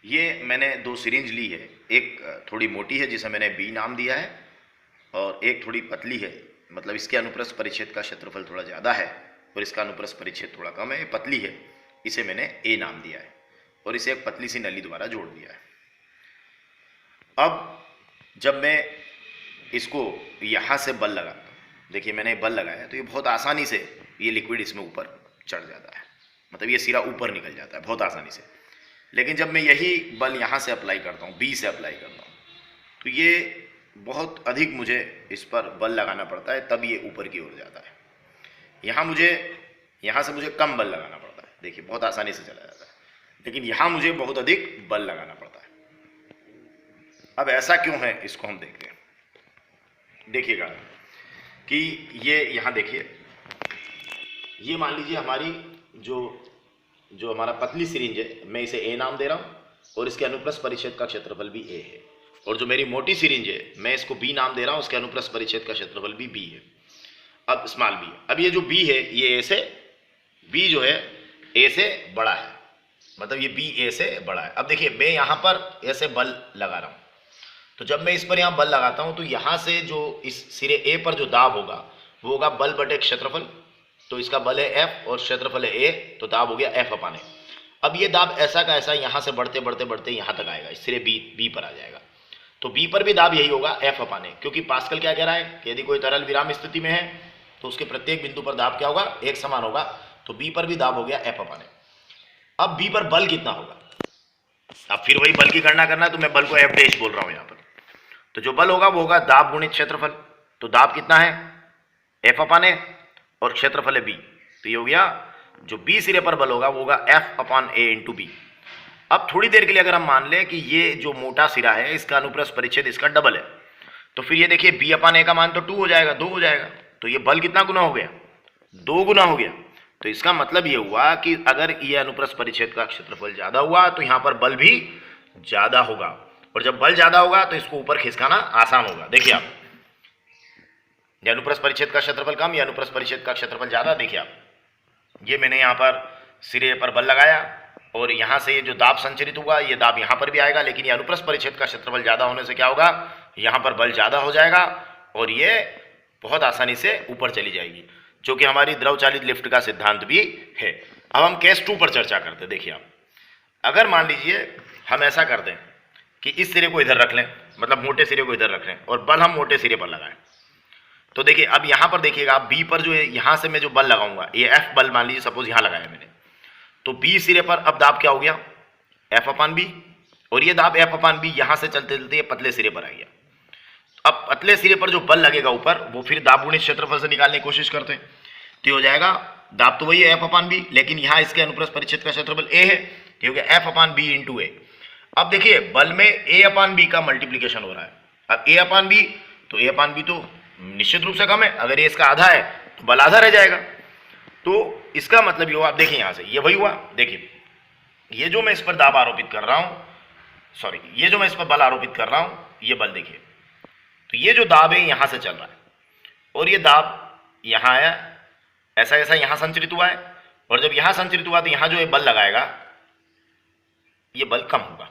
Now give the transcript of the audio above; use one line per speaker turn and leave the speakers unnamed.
ये मैंने दो सिरिंज ली है, एक थोड़ी मोटी है जिसे मैंने बी नाम दिया है और एक थोड़ी पतली है, मतलब इसके अनुप्रस्थ परिच्छेद का क्षेत्रफल थोड़ा ज़्यादा है और इसका अनुप्रस्थ परिच्छेद थोड़ा कम है। ये पतली है, इसे मैंने ए नाम दिया है और इसे एक पतली सी नली द्वारा जोड़ दिया है। अब जब मैं इसको यहाँ से बल लगाता हूँ, देखिए मैंने बल लगाया तो ये बहुत आसानी से ये लिक्विड इसमें ऊपर चढ़ जाता है, मतलब ये सिरा ऊपर निकल जाता है बहुत आसानी से। लेकिन जब मैं यही बल यहाँ से अप्लाई करता हूँ, बी से अप्लाई करता हूँ, तो ये बहुत अधिक मुझे इस पर बल लगाना पड़ता है, तब ये ऊपर की ओर जाता है। यहाँ से मुझे कम बल लगाना पड़ता है, देखिए बहुत आसानी से चला जाता है, लेकिन यहाँ मुझे बहुत अधिक बल लगाना पड़ता है। अब ऐसा क्यों है, इसको हम देखते हैं। देखिएगा कि ये यहाँ देखिए, ये मान लीजिए हमारी जो हमारा पतली सिरिंज है, मैं इसे ए नाम दे रहा हूँ और इसके अनुप्रस्थ परिच्छेद का क्षेत्रफल भी ए है। और जो मेरी मोटी सिरिंज है, मैं इसको बी नाम दे रहा हूँ, उसके अनुप्रस्थ परिच्छेद का क्षेत्रफल भी बी है। अब स्मॉल बी, अब ये जो बी है ये ए से, बी जो है ए से बड़ा है, मतलब ये बी ए से बड़ा है। अब देखिए मैं यहाँ पर ऐसे बल लगा रहा हूँ, तो जब मैं इस पर यहाँ बल लगाता हूँ तो यहाँ से जो इस सिरे ए पर जो दाब होगा वो होगा बल बटे क्षेत्रफल। तो इसका बल है एफ और क्षेत्रफल है ए, तो दाब हो गया एफ अपान ए। अब ये दाब ऐसा का ऐसा यहाँ से बढ़ते बढ़ते बढ़ते यहाँ तक आएगा, इस सिरे बी पर आ जाएगा। तो बी पर भी दाब यही होगा एफ अपान ए, क्योंकि पास्कल क्या कह रहा है कि यदि कोई तरल विराम स्थिति में है तो उसके प्रत्येक बिंदु पर दाब क्या होगा, एक समान होगा। तो बी पर भी दाब हो गया एफ अपान ए। अब बी पर बल कितना होगा, अब फिर वही बल की गणना करना है, तो मैं बल को एफ डैश बोल रहा हूँ यहाँ पर। तो जो बल होगा वो होगा दाब गुणित क्षेत्रफल। तो दाब कितना है, एफ अपान ए, और क्षेत्रफल है बी, तो ये हो गया जो बी सिरे पर बल होगा वो होगा एफ अपान ए इंटू बी। अब थोड़ी देर के लिए अगर हम मान लें कि ये जो मोटा सिरा है इसका अनुप्रस्थ परिच्छेद इसका डबल है, तो फिर ये देखिए बी अपान ए का मान तो 2 हो जाएगा, 2 हो जाएगा। तो ये बल कितना गुना हो गया, 2 गुना हो गया। तो इसका मतलब ये हुआ कि अगर ये अनुप्रस्थ परिच्छेद का क्षेत्रफल ज्यादा हुआ तो यहाँ पर बल भी ज्यादा होगा, और जब बल ज्यादा होगा तो इसको ऊपर खिसकाना आसान होगा। देखिए आप, ये अनुप्रस्थ परिच्छेद का क्षेत्रफल कम, या अनुप्रस्थ परिच्छेद का क्षेत्रफल ज्यादा। देखिए आप, ये मैंने यहाँ पर सिरे पर बल लगाया और यहाँ से ये जो दाब संचरित होगा ये दाब यहाँ पर भी आएगा, लेकिन ये अनुप्रस्थ परिच्छेद का क्षेत्रफल ज्यादा होने से क्या होगा, यहाँ पर बल ज्यादा हो जाएगा और ये बहुत आसानी से ऊपर चली जाएगी, जो कि हमारी द्रव चालित लिफ्ट का सिद्धांत भी है। अब हम केस 2 पर चर्चा करते हैं। देखिए आप, अगर मान लीजिए हम ऐसा करते हैं कि इस सिरे को इधर रख लें, मतलब मोटे सिरे को इधर रख लें और बल हम मोटे सिरे पर लगाएं, तो देखिए अब यहाँ पर देखिएगा आप, बी पर जो है यहाँ से मैं जो बल लगाऊंगा, ये एफ बल मान लीजिए सपोज यहाँ लगाया मैंने, तो बी सिरे पर अब दाब क्या हो गया, एफ अपान बी, और ये दाब एफ अपान बी यहाँ से चलते चलते ये पतले सिरे पर आ गया। अब पतले सिरे पर जो बल लगेगा ऊपर, वो फिर दाब गुणित क्षेत्रफल से निकालने की कोशिश करते हैं, तो हो जाएगा दाब तो वही है एफ अपान बी, लेकिन यहाँ इसके अनुप्रस्थ परिच्छेद का क्षेत्रफल ए है, तो हो गया एफ अपान बी इंटू ए। अब देखिए बल में ए अपान बी का मल्टीप्लीकेशन हो रहा है। अब ए अपान बी, तो ए अपान बी तो निश्चित रूप से कम है, अगर ये इसका आधा है तो बल आधा रह जाएगा। तो इसका मतलब ये हुआ, आप देखिए यहाँ से ये वही हुआ। देखिए ये जो मैं इस पर दाब आरोपित कर रहा हूँ, सॉरी ये जो मैं इस पर बल आरोपित कर रहा हूँ, ये बल देखिए, तो ये जो दाब है यहाँ से चल रहा है और ये दाब यहाँ आया, ऐसा ऐसा यहाँ संचरित हुआ है, और जब यहाँ संचरित हुआ तो यहाँ जो ये बल लगाएगा ये बल कम होगा।